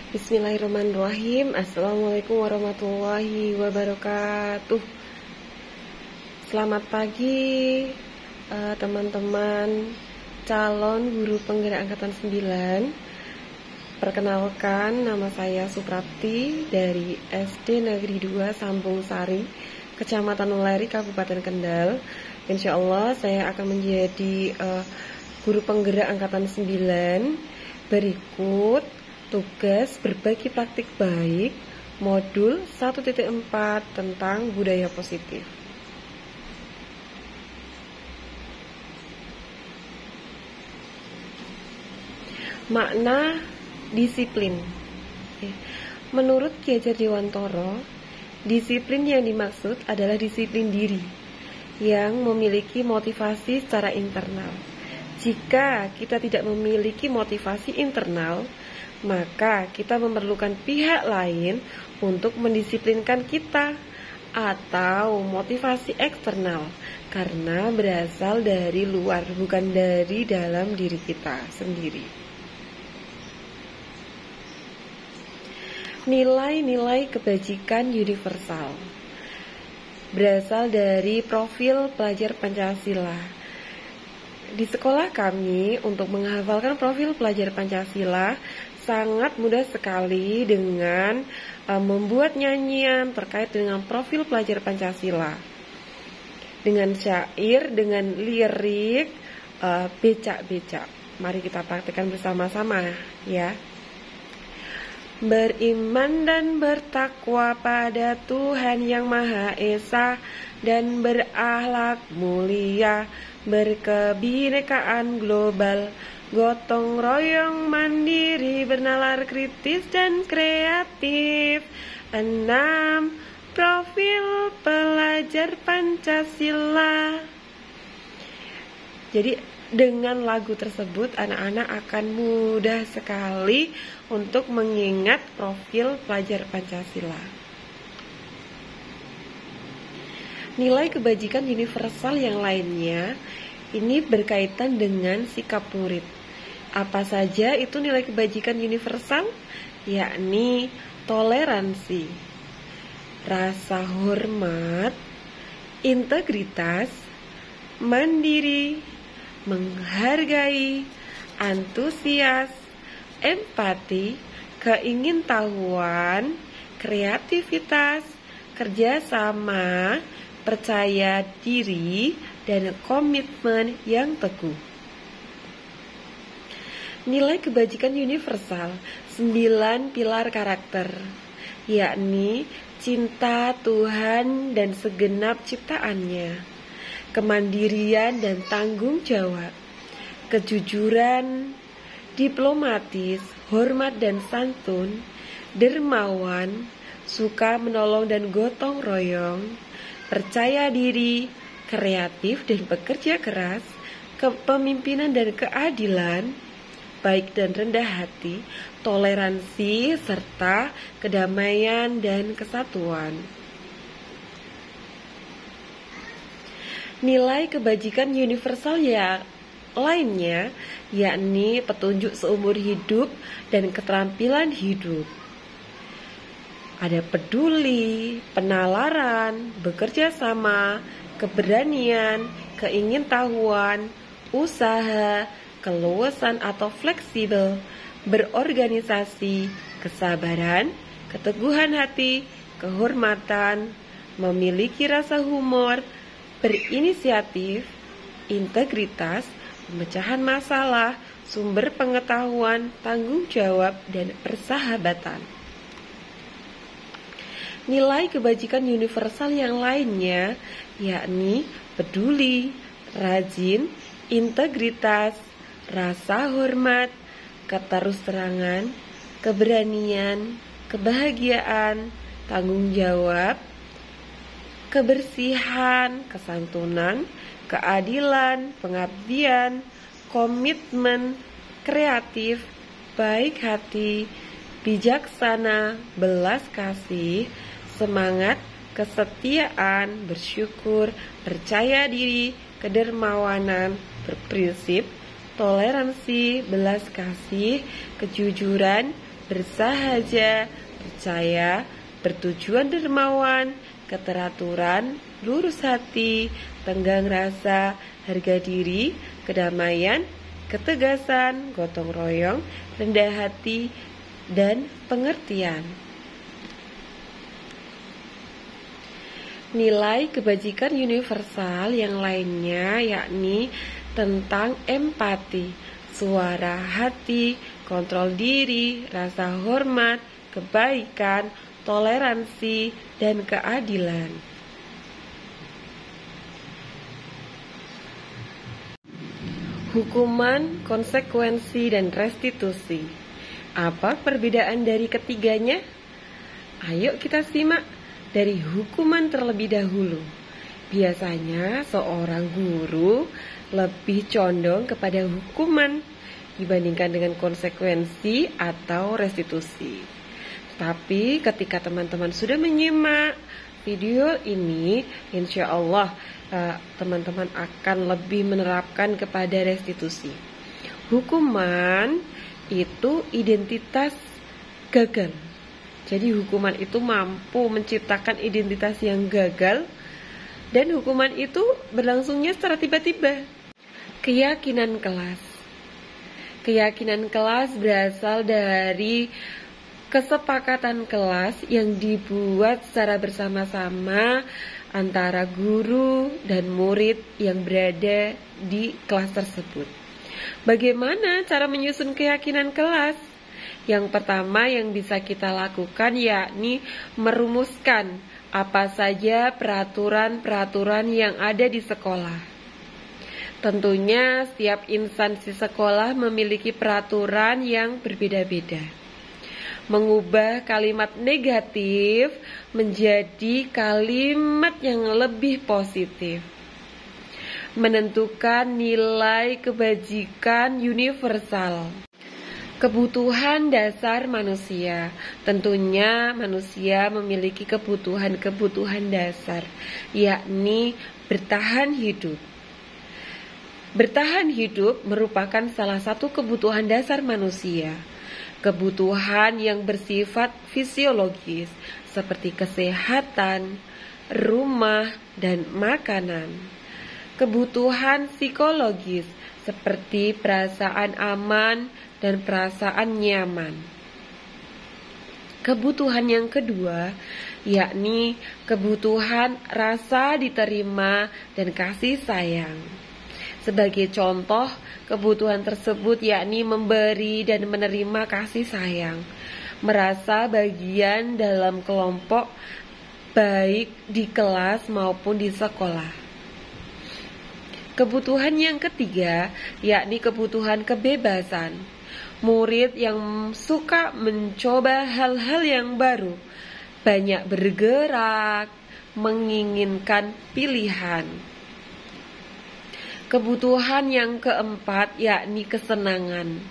Bismillahirrahmanirrahim. Assalamualaikum warahmatullahi wabarakatuh. Selamat pagi teman-teman calon guru penggerak angkatan 9. Perkenalkan, nama saya Suprapti dari SD Negeri 2 Sambung Sari, Kecamatan Uleri, Kabupaten Kendal. Insya Allah saya akan menjadi guru penggerak angkatan 9. Berikut tugas berbagi praktik baik modul 1.4 tentang budaya positif. Makna disiplin. Menurut Ki Hajar Dewantara, disiplin yang dimaksud adalah disiplin diri yang memiliki motivasi secara internal. Jika kita tidak memiliki motivasi internal, maka kita memerlukan pihak lain untuk mendisiplinkan kita, atau motivasi eksternal karena berasal dari luar, bukan dari dalam diri kita sendiri. Nilai-nilai kebajikan universal berasal dari profil pelajar Pancasila. Di sekolah kami, untuk menghafalkan profil pelajar Pancasila sangat mudah sekali dengan membuat nyanyian terkait dengan profil pelajar Pancasila, dengan syair, dengan lirik, becak-becak. Mari kita praktikkan bersama-sama ya. Beriman dan bertakwa pada Tuhan Yang Maha Esa, dan berakhlak mulia, berkebinekaan global, gotong royong mandiri, bernalar kritis dan kreatif. 6. Profil pelajar Pancasila. Jadi dengan lagu tersebut anak-anak akan mudah sekali untuk mengingat profil pelajar Pancasila. Nilai kebajikan universal yang lainnya ini berkaitan dengan sikap murid. Apa saja itu nilai kebajikan universal? Yakni toleransi, rasa hormat, integritas, mandiri, menghargai, antusias, empati, keingintahuan, kreativitas, kerjasama, percaya diri, dan komitmen yang teguh. Nilai kebajikan universal 9 pilar karakter, yakni cinta Tuhan dan segenap ciptaannya, kemandirian dan tanggung jawab, kejujuran, diplomatis, hormat dan santun, dermawan, suka menolong dan gotong royong, percaya diri, kreatif dan bekerja keras, kepemimpinan dan keadilan, baik dan rendah hati, toleransi, serta kedamaian dan kesatuan. Nilai kebajikan universal yang lainnya yakni petunjuk seumur hidup dan keterampilan hidup. Ada peduli, penalaran, bekerja sama, keberanian, keingintahuan, usaha, keluasan atau fleksibel, berorganisasi, kesabaran, keteguhan hati, kehormatan, memiliki rasa humor, berinisiatif, integritas, pemecahan masalah, sumber pengetahuan, tanggung jawab, dan persahabatan. Nilai kebajikan universal yang lainnya yakni peduli, rajin, integritas, rasa hormat, keterus-terangan, keberanian, kebahagiaan, tanggung jawab, kebersihan, kesantunan, keadilan, pengabdian, komitmen, kreatif, baik hati, bijaksana, belas kasih, semangat, kesetiaan, bersyukur, percaya diri, kedermawanan, berprinsip, toleransi, belas kasih, kejujuran, bersahaja, percaya, bertujuan dermawan, keteraturan, lurus hati, tenggang rasa, harga diri, kedamaian, ketegasan, gotong royong, rendah hati, dan pengertian. Nilai kebajikan universal yang lainnya yakni tentang empati, suara hati, kontrol diri, rasa hormat, kebaikan, toleransi, dan keadilan. Hukuman, konsekuensi, dan restitusi. Apa perbedaan dari ketiganya? Ayo kita simak dari hukuman terlebih dahulu. Biasanya seorang guru lebih condong kepada hukuman dibandingkan dengan konsekuensi atau restitusi. Tapi ketika teman-teman sudah menyimak video ini, insya Allah teman-teman akan lebih menerapkan kepada restitusi. Hukuman itu identitas gagal. Jadi hukuman itu mampu menciptakan identitas yang gagal, dan hukuman itu berlangsungnya secara tiba-tiba. Keyakinan kelas. Keyakinan kelas berasal dari kesepakatan kelas yang dibuat secara bersama-sama antara guru dan murid yang berada di kelas tersebut. Bagaimana cara menyusun keyakinan kelas? Yang pertama yang bisa kita lakukan yakni merumuskan apa saja peraturan-peraturan yang ada di sekolah. Tentunya setiap instansi sekolah memiliki peraturan yang berbeda-beda. Mengubah kalimat negatif menjadi kalimat yang lebih positif. Menentukan nilai kebajikan universal. Kebutuhan dasar manusia. Tentunya manusia memiliki kebutuhan dasar, yakni bertahan hidup. Bertahan hidup merupakan salah satu kebutuhan dasar manusia. Kebutuhan yang bersifat fisiologis seperti kesehatan, rumah, dan makanan. Kebutuhan psikologis seperti perasaan aman dan perasaan nyaman. Kebutuhan yang kedua yakni kebutuhan rasa diterima dan kasih sayang. Sebagai contoh, kebutuhan tersebut yakni memberi dan menerima kasih sayang, merasa bagian dalam kelompok baik di kelas maupun di sekolah. Kebutuhan yang ketiga yakni kebutuhan kebebasan. Murid yang suka mencoba hal-hal yang baru, banyak bergerak, menginginkan pilihan. Kebutuhan yang keempat yakni kesenangan.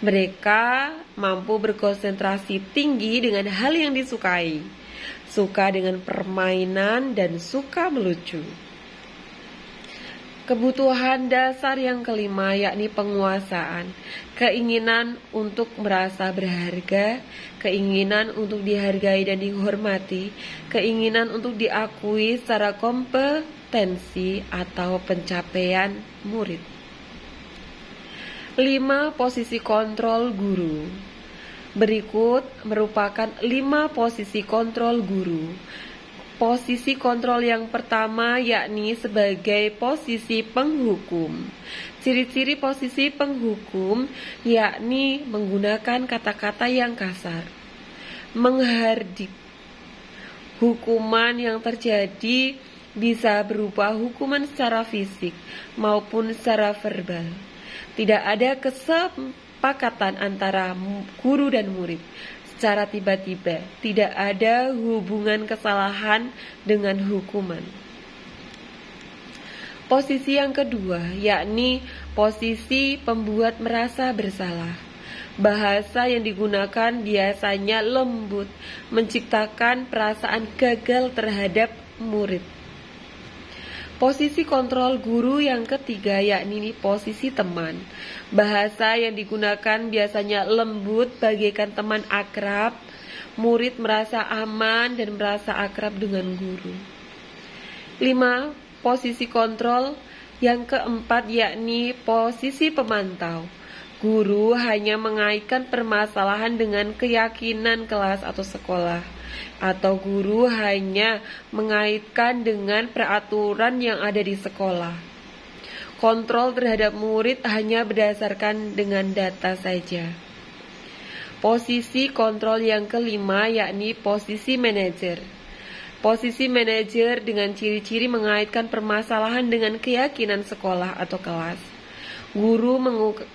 Mereka mampu berkonsentrasi tinggi dengan hal yang disukai, suka dengan permainan dan suka melucu. Kebutuhan dasar yang kelima yakni penguasaan. Keinginan untuk merasa berharga, keinginan untuk dihargai dan dihormati, keinginan untuk diakui secara kompetensi atau pencapaian murid. 5 posisi kontrol guru. Berikut merupakan 5 posisi kontrol guru. Posisi kontrol yang pertama yakni sebagai posisi penghukum. Ciri-ciri posisi penghukum yakni menggunakan kata-kata yang kasar, menghardik. Hukuman yang terjadi bisa berupa hukuman secara fisik maupun secara verbal. Tidak ada kesepakatan antara guru dan murid. Secara tiba-tiba, tidak ada hubungan kesalahan dengan hukuman. Posisi yang kedua, yakni posisi pembuat merasa bersalah. Bahasa yang digunakan biasanya lembut, menciptakan perasaan gagal terhadap murid. Posisi kontrol guru yang ketiga yakni posisi teman. Bahasa yang digunakan biasanya lembut bagaikan teman akrab. Murid merasa aman dan merasa akrab dengan guru. 5. Posisi kontrol yang keempat yakni posisi pemantau. Guru hanya mengaitkan permasalahan dengan keyakinan kelas atau sekolah, atau guru hanya mengaitkan dengan peraturan yang ada di sekolah. Kontrol terhadap murid hanya berdasarkan dengan data saja. Posisi kontrol yang kelima yakni posisi manajer. Posisi manajer dengan ciri-ciri mengaitkan permasalahan dengan keyakinan sekolah atau kelas. Guru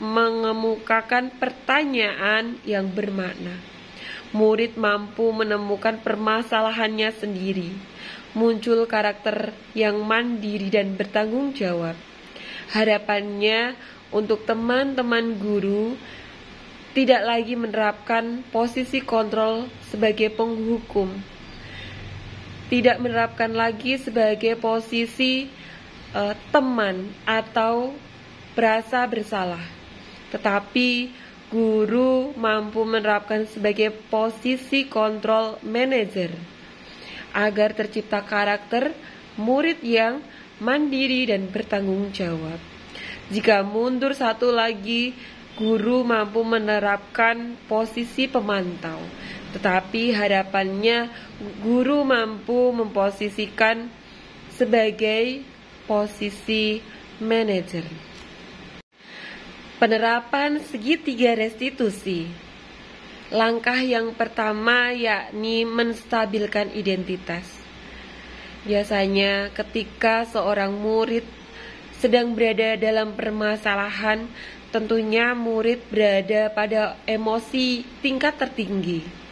mengemukakan pertanyaan yang bermakna. Murid mampu menemukan permasalahannya sendiri. Muncul karakter yang mandiri dan bertanggung jawab. Harapannya untuk teman-teman guru tidak lagi menerapkan posisi kontrol sebagai penghukum. Tidak menerapkan lagi sebagai posisi teman atau berasa bersalah, tetapi guru mampu menerapkan sebagai posisi kontrol manajer agar tercipta karakter murid yang mandiri dan bertanggung jawab. Jika mundur satu lagi, guru mampu menerapkan posisi pemantau, tetapi harapannya guru mampu memposisikan sebagai posisi manajer. Penerapan segitiga restitusi. Langkah yang pertama yakni menstabilkan identitas. Biasanya ketika seorang murid sedang berada dalam permasalahan, tentunya murid berada pada emosi tingkat tertinggi.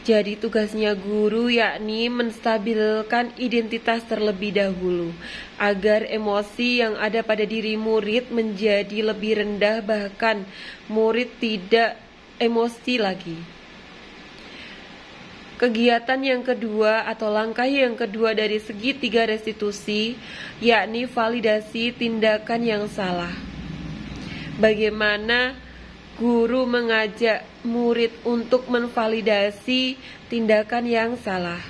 Jadi tugasnya guru yakni menstabilkan identitas terlebih dahulu agar emosi yang ada pada diri murid menjadi lebih rendah, bahkan murid tidak emosi lagi. Kegiatan yang kedua atau langkah yang kedua dari segitiga restitusi yakni validasi tindakan yang salah. Bagaimana guru mengajak murid untuk menvalidasi tindakan yang salah.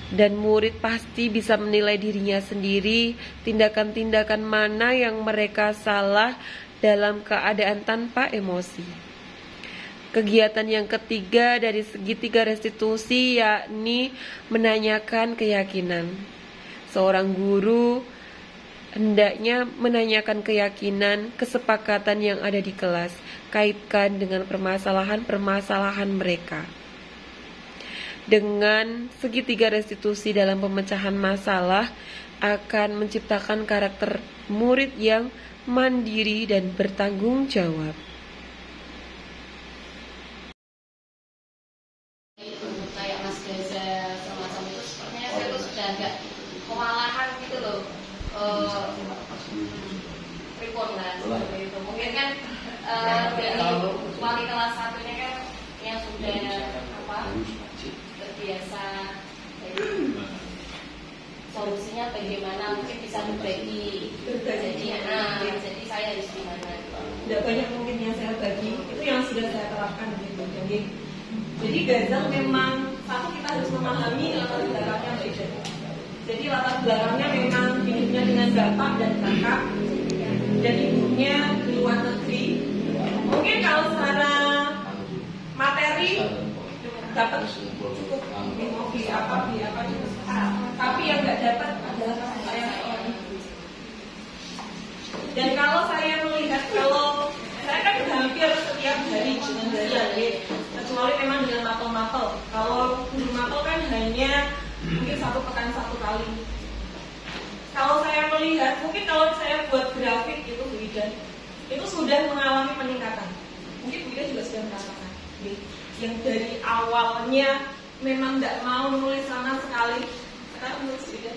Dan murid pasti bisa menilai dirinya sendiri tindakan-tindakan mana yang mereka salah dalam keadaan tanpa emosi. Kegiatan yang ketiga dari segitiga restitusi yakni menanyakan keyakinan. Seorang guru hendaknya menanyakan keyakinan, kesepakatan yang ada di kelas, kaitkan dengan permasalahan-permasalahan mereka. Dengan segitiga restitusi dalam pemecahan masalah akan menciptakan karakter murid yang mandiri dan bertanggung jawab. Kayak Mas Gaza semacam itu, sepertinya saya tuh sudah agak kewalahan gitu loh. Report lah seperti itu. Mungkin kan dari wali kelas satunya kan yang sudah terbiasa, solusinya bagaimana, mungkin bisa berbagi. Jadi saya harus gimana? Tidak banyak mungkin yang saya bagi, itu yang sudah saya terapkan gitu. Jadi Gaza memang satu, kita harus memahami latar belakangnya beda. Jadi latar belakangnya memang hidupnya dengan bapak dan kakak dan ibunya di luar negeri. Mungkin kalau secara materi dapat cukup beli apa gitu. Tapi yang nggak dapat adalah kasih sayang seorang ibu. Dan kalau saya melihat, kalau saya kan hampir setiap hari dengan belajar, kecuali memang dengan mapel-mapel. Kalau guru mapel kan hanya mungkin satu pekan satu kali. Kalau saya melihat, mungkin kalau saya buat grafik itu Bu Ida, itu sudah mengalami peningkatan. Mungkin Bu Ida juga sudah merasakan. Yang dari awalnya memang tidak mau menulis sama sekali, sekarang menulis Bu Ida.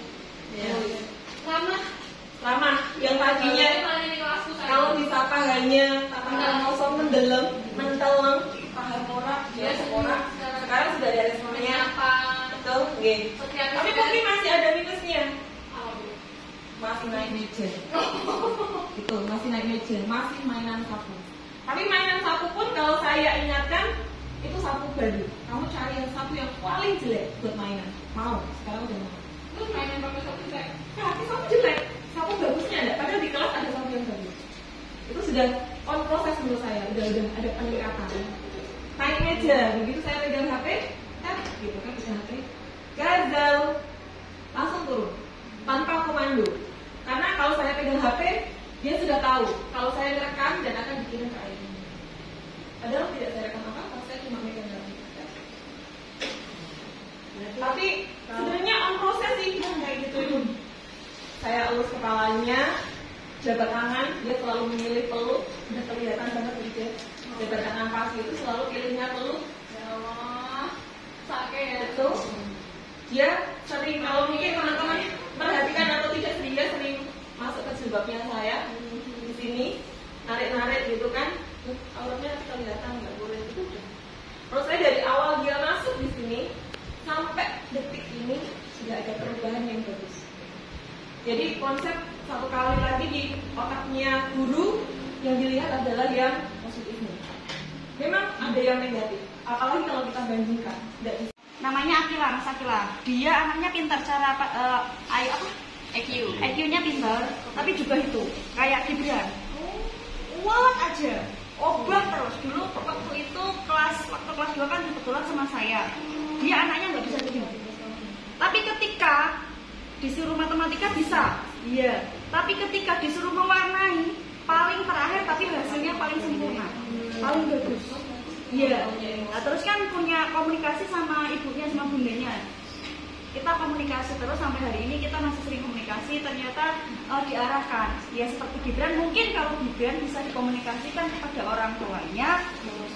Lama. Yang tadinya kalau disapa hanya tatanan kosong mendelem, menteleng, paham ora, ora. Sekarang sudah ada responnya apa? Betul, nggih. Tapi mungkin masih ada minusnya. naik meja. Itu masih naik meja, masih mainan sapu. Tapi mainan sapu pun kalau saya ingatkan itu sapu baru. Kamu cari yang sapu yang paling jelek buat mainan. Mau? Sekarang udah mau. Terus mainan pakai sapu jelek. Tapi sapu jelek, sapu bagusnya ada. Padahal di kelas ada sapu yang bagus. Itu sudah on proses menurut saya, udah ada peningkatan. Naik meja, begitu saya pegang HP, gitu kan pegang HP, gagal, langsung turun tanpa komando. Karena kalau saya pegang HP, dia sudah tahu kalau saya rekam dan akan dikirim ke ayah. Padahal tidak saya rekam apa-apa, saya cuma pegang HP. Tapi sebenarnya on proses sih, kayak gitu. Saya elus kepalanya, jabat tangan, dia selalu memilih peluk, udah kelihatan banget gitu. Jabat tangan pasti itu selalu pilihnya peluk. Ya Allah, sakit. Itu dia sering, kalau mungkin teman-teman perhatikan atau tidak, dia sering masuk ke jilbabnya saya di sini, narik-narik gitu kan, auratnya kelihatan nggak boleh gitu. Menurut saya dari awal dia masuk di sini sampai detik ini sudah ada perubahan yang bagus. Jadi konsep satu kali lagi di otaknya guru yang dilihat adalah yang positifnya. Memang ada yang negatif, apalagi kalau kita bandingkan. Namanya Akila, Mas Akila. Dia anaknya pintar cara IQ-nya pintar, tapi juga itu kayak Gibran. Wah aja, obat terus. Dulu waktu itu waktu kelas 2 kan kebetulan sama saya. Dia anaknya nggak bisa diam. Tapi ketika disuruh matematika bisa, iya. Tapi ketika disuruh mewarnai, paling terakhir tapi hasilnya paling sempurna, paling bagus. Iya. Nah, terus kan punya komunikasi sama ibunya sama bundanya. Kita komunikasi terus sampai hari ini, kita masih sering komunikasi. Ternyata diarahkan. Ya seperti Gibran, mungkin kalau Gibran bisa dikomunikasikan kepada orang tuanya,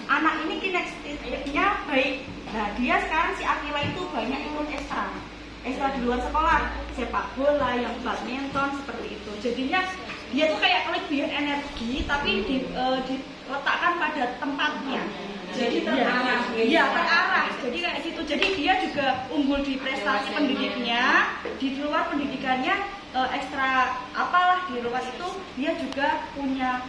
anak ini kinetiknya baik. Nah dia sekarang si Akila itu banyak ikut ekstra di luar sekolah, sepak bola, yang badminton seperti itu. Jadinya dia tuh kayak kelebihan energi, tapi diletakkan pada tempatnya. Jadi terarah. Iya, terarah. Jadi kayak gitu. Jadi dia juga unggul di prestasi pendidiknya, di luar pendidikannya ekstra apalah di luar itu dia juga punya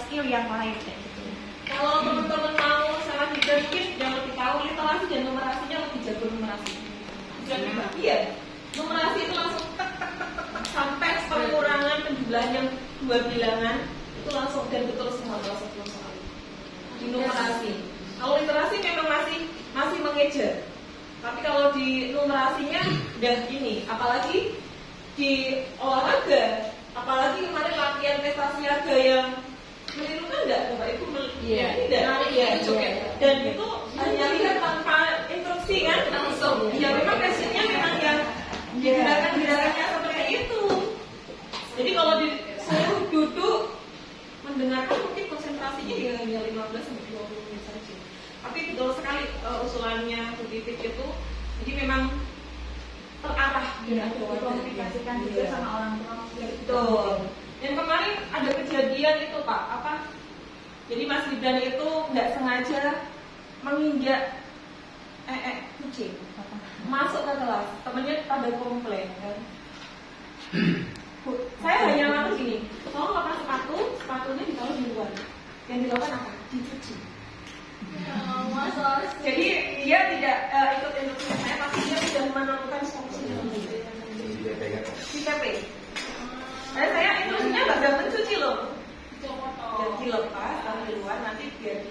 skill yang lain kayak gitu. Kalau teman-teman mau sama Gibran mungkin yang lebih tahu literasi dan numerasinya lebih jago numerasi. Iya, numerasi itu langsung tek sampai pengurangan penjumlahan yang 2 bilangan itu langsung dan betul semua sekali. Di numerasi. Kalau literasi memang masih mengejar. Tapi kalau di numerasinya udah gini, apalagi di olahraga, apalagi kemarin latihan prestasi raga yang menirukan enggak Bapak Ibu? Iya, tidak. Iya. Dan itu hanya lihat tanpa instruksi kan langsung. Ya memang passionnya memang yang gerakan-gerakannya seperti itu. Jadi kalau disuruh duduk mendengarkan mungkin konsentrasinya ya hanya 15 sampai 20 menit saja. Tapi betul sekali usulannya Bu Titik itu. Jadi memang terarah Dikomunikasikan juga sama orang tua. Betul. Yang kemarin ada kejadian itu Pak, jadi Mas Gibran itu nggak sengaja menginjak kucing masuk ke kelas, temennya pada komplain kan. Saya hanya ngomong gini, tolong lepas sepatunya ditaruh di luar. Yang dilakukan apa? Dicuci. Jadi dia tidak ikut instruksi saya, tapi dia sudah menemukan solusinya di TP. Saya instruksinya nggak gampang mencuci loh. Dan dilepas, taruh di luar, nanti biar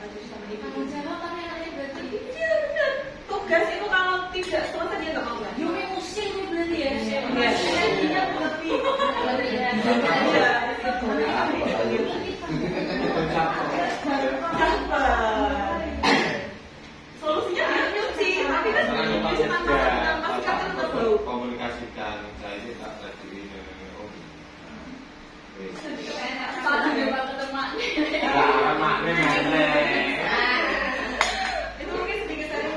dicuci sama ibu. Iya benar. Tugas itu kalau tidak selesai dia nggak mau kan? Yumi musim berarti ya. Dia lebih. Solusinya dicuci, tapi kan dicuci tanpa sikatan berbau. Komunikasikan saya ini tak tadi. Satu juga teman. Itu mungkin sedikit saya